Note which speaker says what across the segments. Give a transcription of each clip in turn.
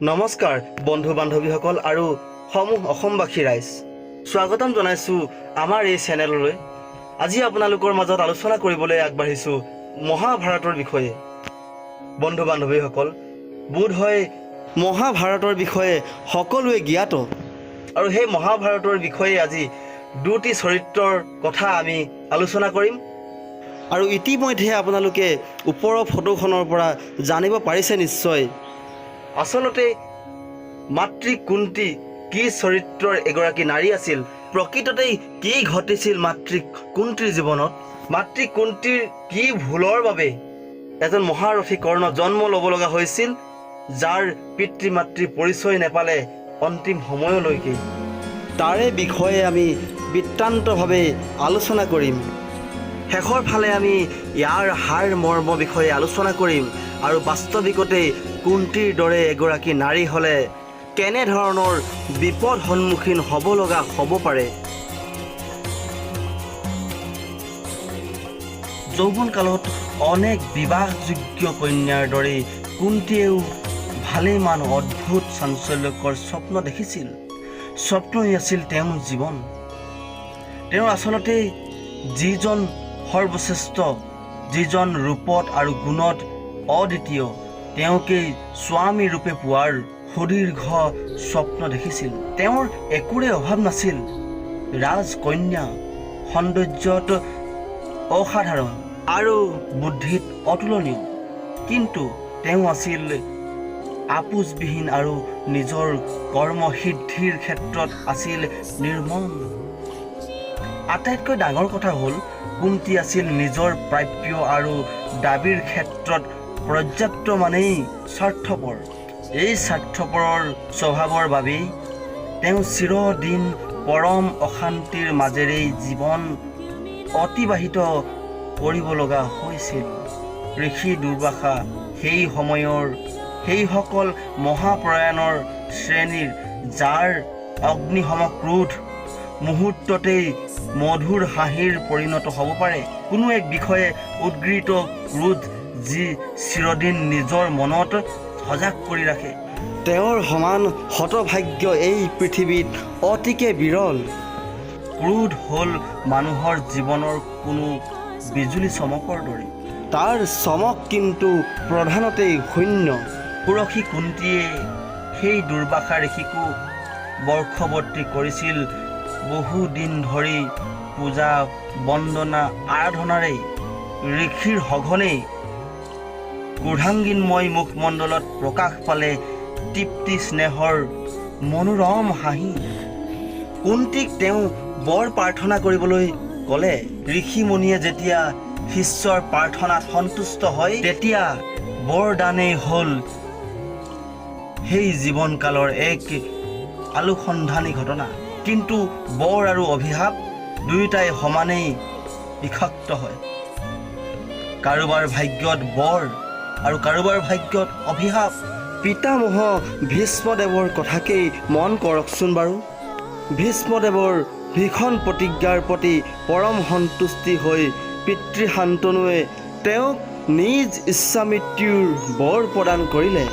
Speaker 1: নমস্কাৰ বন্ধু বান্ধৱীসকল আৰু সমূহ অসমবাসী ৰাইজ, স্বাগতম জনাইছোঁ আমাৰ এই চেনেললৈ। আজি আপোনালোকৰ মাজত আলোচনা কৰিবলৈ আগবাঢ়িছোঁ মহাভাৰতৰ বিষয়ে। বন্ধু বান্ধৱীসকল, বোধ হয় মহাভাৰতৰ বিষয়ে সকলোৱে জ্ঞাত, আৰু সেই মহাভাৰতৰ বিষয়ে আজি দুটি চৰিত্ৰৰ কথা আমি আলোচনা কৰিম। আৰু ইতিমধ্যে আপোনালোকে ওপৰৰ ফটোখনৰ পৰা জানিব পাৰিছে নিশ্চয়, আচলতে মাতৃ কুন্তি কি চৰিত্ৰৰ এগৰাকী নাৰী আছিল। প্ৰকৃততেই কি ঘটিছিল মাতৃ কুন্তিৰ জীৱনত? মাতৃ কুন্তিৰ কি ভুলৰ বাবে এজন মহাৰথী কৰ্ণ জন্ম ল'ব লগা হৈছিল, যাৰ পিতৃ মাতৃ পৰিচয় নেপালে অন্তিম সময়লৈকে? তাৰে বিষয়ে আমি বৃত্তান্তভাৱে আলোচনা কৰিম। শেষৰ ফালে আমি ইয়াৰ সাৰ মৰ্ম বিষয়ে আলোচনা কৰিম, আৰু বাস্তৱিকতে কুন্তিৰ দৰে এগৰাকী নাৰী হ'লে কেনেধৰণৰ বিপদ সন্মুখীন হ'ব লগা হ'ব পাৰে। যৌৱনকালত অনেক বিবাহযোগ্য কন্যাৰ দৰে কুন্তিয়েও ভালেমান অদ্ভুত চাঞ্চল্যকৰ স্বপ্ন দেখিছিল। স্বপ্নই আছিল তেওঁৰ জীৱন। তেওঁৰ আচলতে যিজন সৰ্বশ্ৰেষ্ঠ, যিজন ৰূপত আৰু গুণত অদ্বিতীয়, তেওঁকেই স্বামী ৰূপে পোৱাৰ সুদীৰ্ঘ স্বপ্ন দেখিছিল। তেওঁৰ একোৰে অভাৱ নাছিল। ৰাজকন্যা, সৌন্দৰ্যত অসাধাৰণ আৰু বুদ্ধিত অতুলনীয়, কিন্তু তেওঁ আছিল আপোচবিহীন আৰু নিজৰ কৰ্মসিদ্ধিৰ ক্ষেত্ৰত আছিল নিৰ্মম। আটাইতকৈ ডাঙৰ কথা হ'ল, কুন্তি আছিল নিজৰ প্ৰাপ্য আৰু দাবীৰ ক্ষেত্ৰত পৰ্যাপ্ত মানেই স্বাৰ্থপৰ। এই স্বাৰ্থপৰৰ স্বভাৱৰ বাবেই তেওঁ চিৰদিন পৰম অশান্তিৰ মাজেৰেই জীৱন অতিবাহিত কৰিব লগা হৈছিল। ঋষি দুৰ্বাসা সেই সময়ৰ সেইসকল মহাপ্ৰয়াণৰ শ্ৰেণীৰ, যাৰ অগ্নিসম ক্ৰোধ মুহূৰ্ততেই মধুৰ হাঁহিৰ পৰিণত হ'ব পাৰে। কোনো এক বিষয়ে উদ্গৃত ক্ৰোধ যি চিৰদিন নিজৰ মনত সজাগ কৰি ৰাখে। তেওঁৰ সমান হতভাগ্য এই পৃথিৱীত অতিকে বিৰল। ক্ৰোধ হ'ল মানুহৰ জীৱনৰ কোনো বিজুলী চমকৰ দৰে। তাৰ চমক কিন্তু প্ৰধানতেই শূন্য। সুৰসী কুন্তিয়ে সেই দুৰ্বাসা ঋষিকো বৰ্ষৱৰ্তী কৰিছিল বহুদিন ধৰি পূজা বন্দনা আৰাধনাৰে। ঋষিৰ সঘনেই ক্ৰোধাংগিনময় মুখমণ্ডলত প্ৰকাশ পালে তৃপ্তি স্নেহৰ মনোৰম হাঁহি। কুন্তিক তেওঁ বৰ প্ৰাৰ্থনা কৰিবলৈ ক'লে। ঋষিমুনিয়ে যেতিয়া শিষ্যৰ প্ৰাৰ্থনাত সন্তুষ্ট হয়, তেতিয়া বৰদানেই হ'ল সেই জীৱনকালৰ এক আলোসন্ধানী ঘটনা। কিন্তু বৰ আৰু অভিশাপ দুয়োটাই সমানেই বিষাক্ত হয়। কাৰোবাৰ ভাগ্যত বৰ আৰু কাৰোবাৰ ভাগ্যত অভিশাপ। পিতামহ ভীষ্মদেৱৰ কথাকেই মন কৰকচোন বাৰু। ভীষ্মদেৱৰ ভীষণ প্ৰতিজ্ঞাৰ প্ৰতি পৰম সন্তুষ্টি হৈ পিতৃ শান্তনুৱে তেওঁক নিজ ইচ্ছামৃত্যুৰ বৰ প্ৰদান কৰিলে।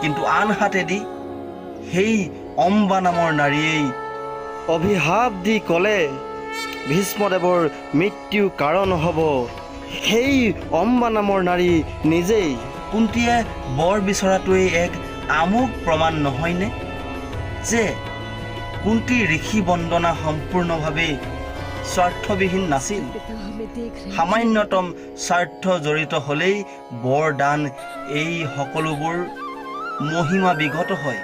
Speaker 1: কিন্তু আনহাতেদি সেই অম্বা নামৰ নাৰীয়েই অভিশাপ দি ক'লে ভীষ্মদেৱৰ মৃত্যু কাৰণ হ'ব সেই অম্বা নামৰ নাৰী নিজেই। কুন্তিয়ে বৰ বিচৰাটোৱেই এক আমোক প্ৰমাণ নহয়নে যে কুন্তি ঋষি বন্দনা সম্পূৰ্ণভাৱে স্বাৰ্থবিহীন নাছিল। সামান্যতম স্বাৰ্থ জড়িত হ'লেই বৰদান এই সকলোবোৰ মহিমা বিগত হয়।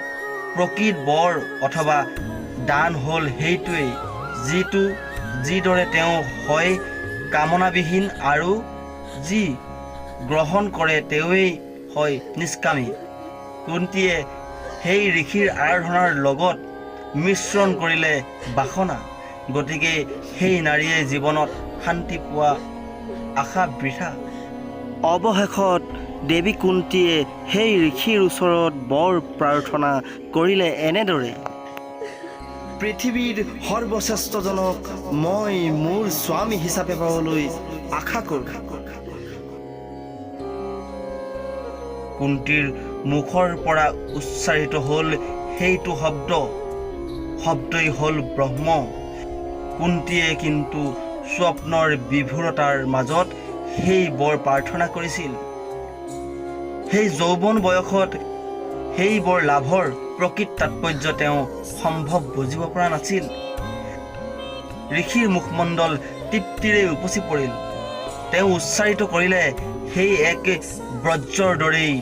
Speaker 1: প্ৰকৃত বৰ অথবা দান হ'ল সেইটোৱেই যিদৰে তেওঁ হয় কামনাবিহীন, আৰু যি গ্ৰহণ কৰে তেওঁৱেই হয় নিষ্কামী। কুন্তিয়ে সেই ঋষিৰ আৰাধনাৰ লগত মিশ্ৰণ কৰিলে বাসনা। গতিকে সেই নাৰীয়ে জীৱনত শান্তি পোৱা আশা বৃথা। অৱশেষত দেৱী কুন্তিয়ে সেই ঋষিৰ ওচৰত বৰ প্ৰাৰ্থনা কৰিলে এনেদৰে: পৃথিৱীৰ সৰ্বশ্ৰেষ্ঠজনক মই মোৰ স্বামী হিচাপে পাবলৈ আশা কৰোঁ। কুন্তীৰ মুখৰ পৰা উচ্চাৰিত হ'ল সেইটো শব্দই হ'ল ব্ৰহ্ম। কুন্তীয়ে কিন্তু স্বপ্নৰ বিভুৰতাৰ মাজত সেই বৰ প্ৰাৰ্থনা কৰিছিল। সেই যৌৱন বয়সত সেই বৰ লাভৰ প্ৰকৃত তাৎপৰ্য তেওঁ সম্ভৱ বুজিব পৰা নাছিল। ঋষিৰ মুখমণ্ডল তৃপ্তিৰে উপচি পৰিল। তেওঁ উচ্চাৰিত কৰিলে সেই এক বজ্ৰৰ দৰেই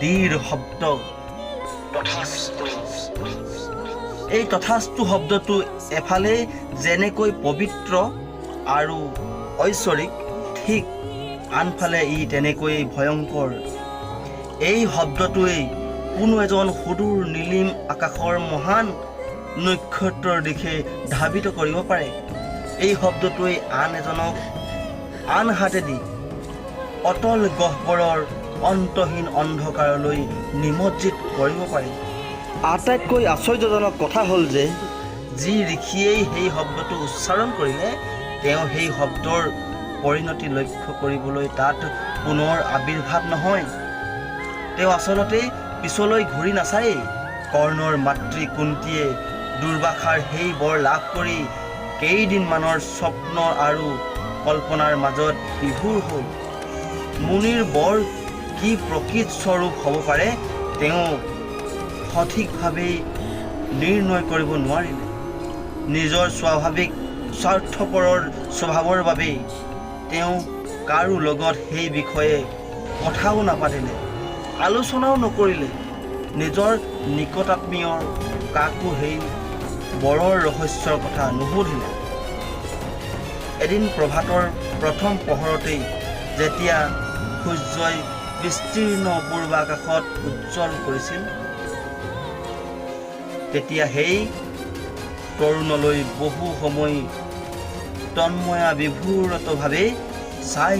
Speaker 1: দৃঢ় শব্দ, তথাস্তু। এই তথাস্তু শব্দটো এফালে যেনেকৈ পবিত্ৰ আৰু ঐশ্বৰিক, ঠিক আনফালে ই তেনেকৈয়ে ভয়ংকৰ। এই শব্দটোৱেই কোনো এজন সুদূৰ নীলিম আকাশৰ মহান নক্ষত্ৰৰ দিশে ধাৱিত কৰিব পাৰে। এই শব্দটোৱে আন এজনক আন হাতেদি অতল গহ্বৰৰ অন্তহীন অন্ধকাৰলৈ নিমজ্জিত কৰিব পাৰে। আটাইতকৈ আশ্চৰ্যজনক কথা হ'ল যে যি ঋষিয়েই সেই শব্দটো উচ্চাৰণ কৰিলে তেওঁ সেই শব্দৰ পৰিণতি লক্ষ্য কৰিবলৈ তাত পুনৰ আবিৰ্ভাৱ নহয়। তেওঁ আচলতে পিছলৈ ঘূৰি নাচায়েই। কৰ্ণৰ মাতৃ কুন্তীয়ে দুৰ্বাসাৰ সেই বৰ লাভ কৰি কেইদিনমানৰ স্বপ্ন আৰু কল্পনাৰ মাজত বিভোৰ হ'ল। মুনিৰ বৰ কি প্ৰকৃত স্বৰূপ হ'ব পাৰে তেওঁ সঠিকভাৱেই নিৰ্ণয় কৰিব নোৱাৰিলে। নিজৰ স্বাভাৱিক স্বাৰ্থপৰৰ স্বভাৱৰ বাবেই তেওঁ কাৰো লগত সেই বিষয়ে কথাও নাপাতিলে, আলোচনাও নকৰিলে। নিজৰ নিকটাত্মীয় কাকো সেই বৰৰ ৰহস্যৰ কথা নুসুধিলে। এদিন প্ৰভাতৰ প্ৰথম পোহৰতেই যেতিয়া সূৰ্যই বিস্তীৰ্ণ পূৰ্বাকাশত উজ্জ্বল কৰিছিল, তেতিয়া সেই তৰুণলৈ বহু সময় তন্ময়া বিভূৰতভাৱে চাই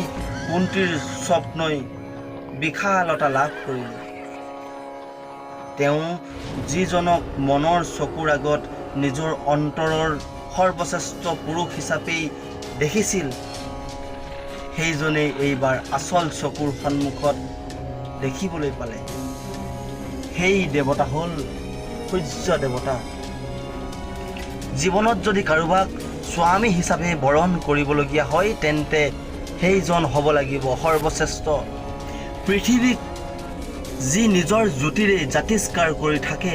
Speaker 1: কুন্তীৰ স্বপ্নই বিশালতা লাভ কৰিলে। তেওঁ যিজনক মনৰ চকুৰ আগত নিজৰ অন্তৰৰ সৰ্বশ্ৰেষ্ঠ পুৰুষ হিচাপেই দেখিছিল, সেইজনেই এইবাৰ আচল চকুৰ সন্মুখত দেখিবলৈ পালে। সেই দেৱতা হ'ল সূৰ্য দেৱতা। জীৱনত যদি কাৰোবাক স্বামী হিচাপে বৰণ কৰিবলগীয়া হয় তেন্তে সেইজন হ'ব লাগিব সৰ্বশ্ৰেষ্ঠ। পৃথিৱীক যি নিজৰ জ্যোতিৰে জাতিষ্কাৰ কৰি থাকে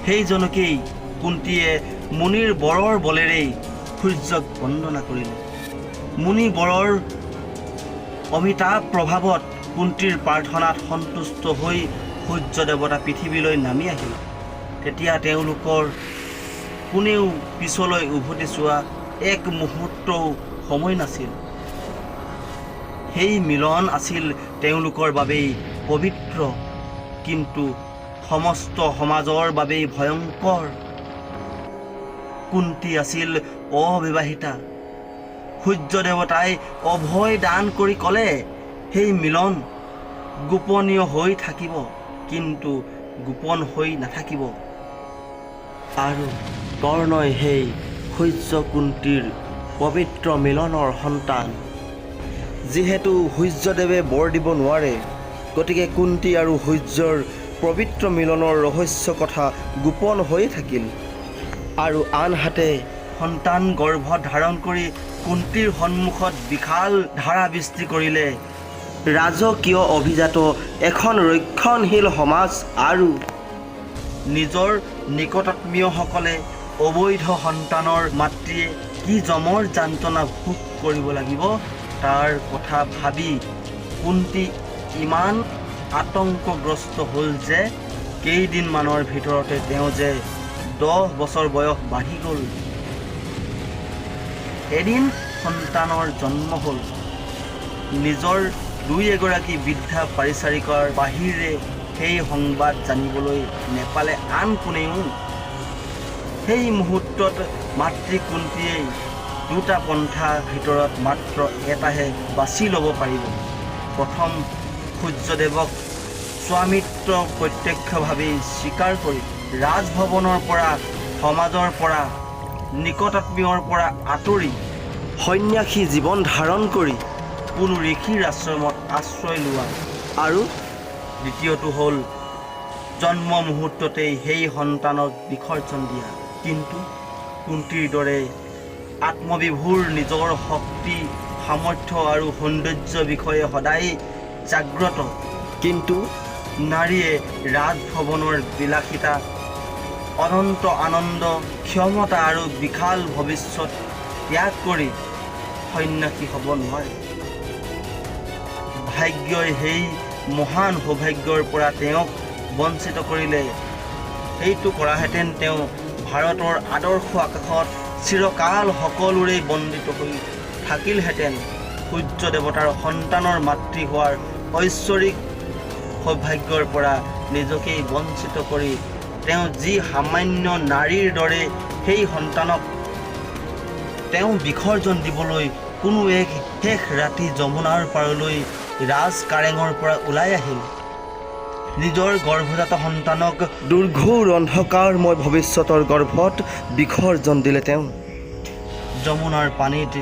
Speaker 1: সেইজনকেই কুন্তীয়ে মুনিৰ বৰৰ বলেৰেই সূৰ্যক বন্দনা কৰিলে। মুনি বৰৰ অমিতাভ প্ৰভাৱত কুন্তীৰ প্ৰাৰ্থনাত সন্তুষ্ট হৈ সূৰ্য দেৱতা পৃথিৱীলৈ নামি আহিল। তেতিয়া তেওঁলোকৰ কোনেও পিছলৈ উভতি চোৱা এক মুহূৰ্তও সময় নাছিল। সেই মিলন আছিল তেওঁলোকৰ বাবেই পবিত্ৰ, কিন্তু সমস্ত সমাজৰ বাবেই ভয়ংকৰ। কুন্তী আছিল অবিবাহিতা। সূৰ্য দেৱতাই অভয় দান কৰি ক'লে সেই মিলন গোপনীয় হৈ থাকিব, কিন্তু গোপন হৈ নাথাকিব। আৰু কৰ্ণই সেই সূৰ্য কুন্তীৰ পবিত্ৰ মিলনৰ সন্তান। যিহেতু সূৰ্যদেৱে বৰ দিব নোৱাৰে, গতিকে কুন্তী আৰু সূৰ্যৰ পবিত্ৰ মিলনৰ ৰহস্য কথা গোপন হৈ থাকিল। আৰু আনহাতে সন্তান গৰ্ভত ধাৰণ কৰি কুন্তীৰ সন্মুখত বিশাল ধাৰা বৃষ্টি কৰিলে ৰাজকীয় অভিজাত এখন ৰক্ষণশীল সমাজ আৰু নিজৰ নিকটাত্মীয়সকলে অবৈধ সন্তানৰ মাতৃয়ে কি জমৰ যান্ত্ৰণা ভোগ কৰিব লাগিব তাৰ কথা ভাবি কুন্তী ইমান আতংকগ্ৰস্ত হ'ল যে কেইদিনমানৰ ভিতৰতে তেওঁ যে 10 বছৰ বয়স বাঢ়ি গ'ল। এদিন সন্তানৰ জন্ম হ'ল। নিজৰ 2-এগৰাকী বৃদ্ধা পাৰিচাৰিকাৰ বাহিৰে সেই সংবাদ জানিবলৈ নেপালে আন কোনেও। সেই মুহূৰ্তত মাতৃ কুন্তীয়েই 2টা পন্থাৰ ভিতৰত মাত্ৰ এটাহে বাছি ল'ব পাৰিব। প্ৰথম সূৰ্যদেৱক স্বামিত্ব প্ৰত্যক্ষভাৱে স্বীকাৰ কৰি ৰাজভৱনৰ পৰা, সমাজৰ পৰা, নিকটাত্মীয়ৰ পৰা আঁতৰি সন্ন্যাসী জীৱন ধাৰণ কৰি কোনো ঋষিৰ আশ্ৰমত আশ্ৰয় লোৱা আৰু দ্বিতীয়টো হ'ল জন্ম মুহূৰ্ততেই সেই সন্তানক বিসৰ্জন দিয়া। কিন্তু কুন্তীৰ দৰে আত্মবিভোৰ নিজৰ শক্তি সামৰ্থ্য আৰু সৌন্দৰ্যৰ বিষয়ে সদায় জাগ্ৰত কিন্তু নাৰীয়ে ৰাজভৱনৰ বিলাসিতা অনন্ত আনন্দ ক্ষমতা আৰু বিশাল ভৱিষ্যত ত্যাগ কৰি সন্ন্যাসী হ'ব নোৱাৰে। ভাগ্যই সেই মহান সৌভাগ্যৰ পৰা তেওঁক বঞ্চিত কৰিলে। সেইটো কৰাহেঁতেন তেওঁ ভাৰতৰ আদৰ্শ আকাশত চিৰকাল সকলোৰে বন্দিত হৈ থাকিলহেঁতেন। সূৰ্য দেৱতাৰ সন্তানৰ মাতৃ হোৱাৰ ঐশ্বৰিক সৌভাগ্যৰ পৰা নিজকেই বঞ্চিত কৰি তেওঁ যি সামান্য নাৰীৰ দৰে সেই সন্তানক তেওঁ বিসৰ্জন দিবলৈ কোনো এক শেষ ৰাতি যমুনাৰ পাৰলৈ ৰাজ কাৰেঙৰ পৰা ওলাই আহিল। নিজৰ গৰ্ভজাত সন্তানক দুৰ্ঘোৰ অন্ধকাৰময় ভৱিষ্যতৰ গৰ্ভত বিসৰ্জন দিলে তেওঁ। যমুনাৰ পানীত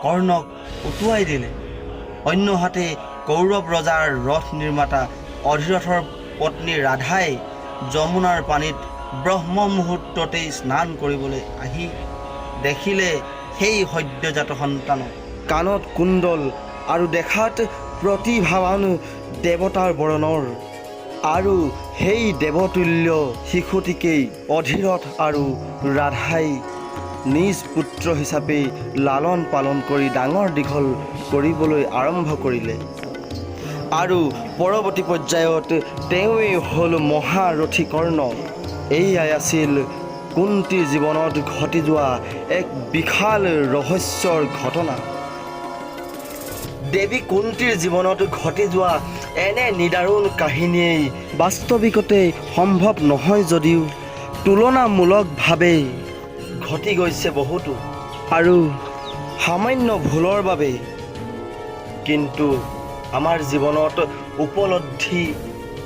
Speaker 1: কৰ্ণক উটুৱাই দিলে। অন্যহাতে কৌৰৱ ৰজাৰ ৰথ নিৰ্মাতা অধিৰথৰ পত্নী ৰাধাই যমুনাৰ পানীত ব্ৰহ্ম মুহূৰ্ততেই স্নান কৰিবলৈ আহি দেখিলে সেই সদ্যজাত সন্তানক। কাণত কুণ্ডল আৰু দেখাত প্ৰতিভাৱান দেৱতাৰ বৰণৰ আৰু সেই দেৱতুল্য শিশুটিকেই অধিৰথ আৰু ৰাধাই নিজ পুত্ৰ হিচাপে লালন পালন কৰি ডাঙৰ দীঘল কৰিবলৈ আৰম্ভ কৰিলে। আৰু পৰৱৰ্তী পৰ্যায়ত তেওঁৱেই হ'ল মহাৰথী কৰ্ণ। এয়াই আছিল কুন্তীৰ জীৱনত ঘটি যোৱা এক বিশাল ৰহস্যৰ ঘটনা। দেৱী কুন্তীৰ জীৱনত ঘটি যোৱা এনে নিদাৰুণ কাহিনীয়েই বাস্তৱিকতে সম্ভৱ নহয় যদিও তুলনামূলকভাৱে ঘটি গৈছে বহুতো আৰু সামান্য ভুলৰ বাবে। কিন্তু আমাৰ জীৱনত উপলব্ধি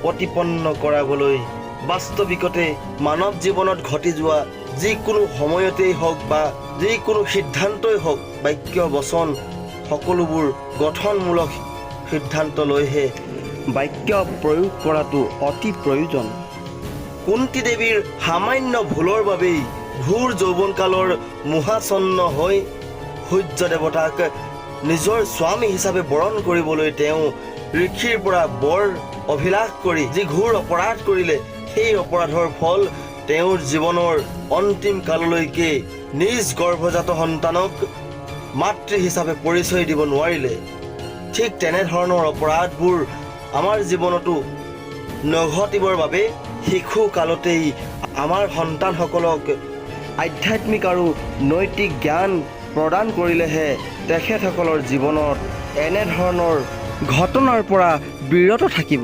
Speaker 1: প্ৰতিপন্ন কৰাবলৈ বাস্তৱিকতে মানৱ জীৱনত ঘটি যোৱা যিকোনো সময়তেই হওক বা যিকোনো সিদ্ধান্তই হওক বাক্য বচন সকলোবোৰ গঠনমূলক সিদ্ধান্ত লৈহে বাক্য প্ৰয়োগ কৰাটো অতি প্ৰয়োজন। কুন্তী দেৱীৰ সামান্য ভুলৰ বাবেই ঘূৰ যৌৱনকালৰ মোহাচ্ছন্ন হৈ সূৰ্য দেৱতাক নিজৰ স্বামী হিচাপে বৰণ কৰিবলৈ তেওঁ ঋষিৰ পৰা বৰ অভিলাষ কৰি যি ঘোৰ অপৰাধ কৰিলে, সেই অপৰাধৰ ফল তেওঁৰ জীৱনৰ অন্তিম কাললৈকে নিজ গৰ্ভজাত সন্তানক মাতৃ হিচাপে পৰিচয় দিব নোৱাৰিলে। ঠিক তেনেধৰণৰ অপৰাধবোৰ আমাৰ জীৱনতো নঘটিবৰ বাবে শিশু কালতেই আমাৰ সন্তানসকলক আধ্যাত্মিক আৰু নৈতিক জ্ঞান প্ৰদান কৰিলেহে তেখেতসকলৰ জীৱনত এনেধৰণৰ ঘটনাৰ পৰা বিৰত থাকিব।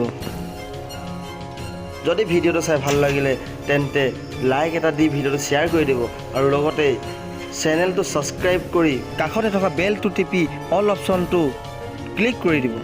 Speaker 1: যদি ভিডিঅ'টো চাই ভাল লাগিলে তেন্তে লাইক এটা দি ভিডিঅ'টো শ্বেয়াৰ কৰি দিব আৰু লগতে চেনেলটো ছাবস্ক্ৰাইব কৰি কাষতে থকা বেলটো টিপি অল অপশ্যনটো ক্লিক কৰি দিব।